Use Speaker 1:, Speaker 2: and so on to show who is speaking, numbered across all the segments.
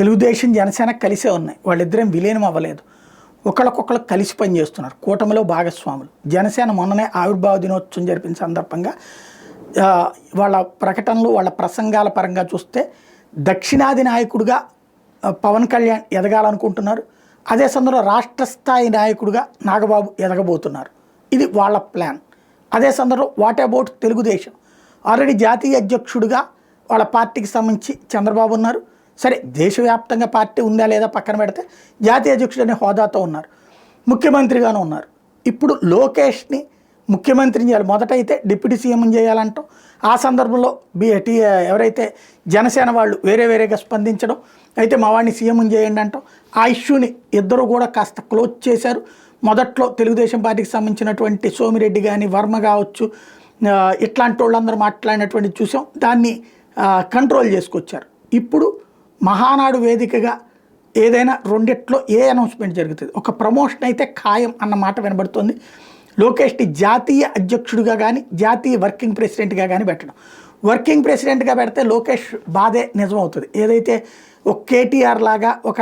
Speaker 1: తెలుగుదేశం జనసేన కలిసే ఉన్నాయి. వాళ్ళిద్దరేం విలీనం అవ్వలేదు. ఒకళ్ళకొకళ్ళు కలిసి పనిచేస్తున్నారు. కూటమిలో భాగస్వాములు. జనసేన మొన్ననే ఆవిర్భావ దినోత్సవం జరిపిన సందర్భంగా వాళ్ళ ప్రకటనలు, వాళ్ళ ప్రసంగాల పరంగా చూస్తే దక్షిణాది నాయకుడిగా పవన్ కళ్యాణ్ ఎదగాలనుకుంటున్నారు. అదే సందర్భంలో రాష్ట్ర స్థాయి నాయకుడిగా నాగబాబు ఎదగబోతున్నారు. ఇది వాళ్ళ ప్లాన్. అదే సందర్భంలో వాట్ అబౌట్ తెలుగుదేశం? ఆల్రెడీ జాతీయ అధ్యక్షుడిగా వాళ్ళ పార్టీకి సంబంధించి చంద్రబాబు ఉన్నారు. సరే, దేశవ్యాప్తంగా పార్టీ ఉందా లేదా పక్కన పెడితే జాతీయ అధ్యక్షుడు అనే హోదాతో ఉన్నారు. ముఖ్యమంత్రిగాను ఉన్నారు. ఇప్పుడు లోకేష్ని ముఖ్యమంత్రిని చేయాలి. మొదట అయితే డిప్యూటీ సీఎం చేయాలంటాం. ఆ సందర్భంలో ఎవరైతే జనసేన వాళ్ళు వేరేగా స్పందించడం, అయితే మా వాడిని సీఎం చేయండి అంటాం. ఆ ఇష్యూని ఇద్దరు కూడా కాస్త క్లోజ్ చేశారు. మొదట్లో తెలుగుదేశం పార్టీకి సంబంధించినటువంటి సోమిరెడ్డి కానీ, వర్మ కావచ్చు, ఇట్లాంటి వాళ్ళందరూ మాట్లాడినటువంటి చూసాం. దాన్ని కంట్రోల్ చేసుకొచ్చారు. ఇప్పుడు మహానాడు వేదికగా ఏదైనా రెండిట్లో ఏ అనౌన్స్మెంట్ జరుగుతుంది, ఒక ప్రమోషన్ అయితే ఖాయం అన్న మాట వినబడుతుంది. లోకేష్ని జాతీయ అధ్యక్షుడిగా కానీ, జాతీయ వర్కింగ్ ప్రెసిడెంట్గా కానీ పెట్టడం. వర్కింగ్ ప్రెసిడెంట్గా పెడితే లోకేష్ బాధే నిజమవుతుంది. ఏదైతే ఒక కేటీఆర్ లాగా, ఒక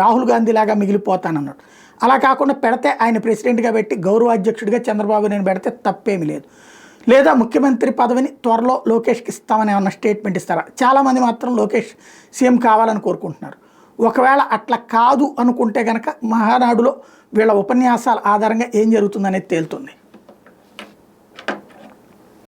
Speaker 1: రాహుల్ గాంధీ లాగా మిగిలిపోతానన్నాడు. అలా కాకుండా పెడితే ఆయన ప్రెసిడెంట్గా పెట్టి గౌరవాధ్యక్షుడిగా చంద్రబాబు నేను పెడితే తప్పేమీ లేదు. లేదా ముఖ్యమంత్రి పదవిని త్వరలో లోకేష్కి ఇస్తామని ఏమన్నా స్టేట్మెంట్ ఇస్తారా? చాలామంది మాత్రం లోకేష్ సీఎం కావాలని కోరుకుంటున్నారు. ఒకవేళ అట్లా కాదు అనుకుంటే కనుక మహానాడులో వీళ్ళ ఉపన్యాసాల ఆధారంగా ఏం జరుగుతుందనేది తేలుతుంది.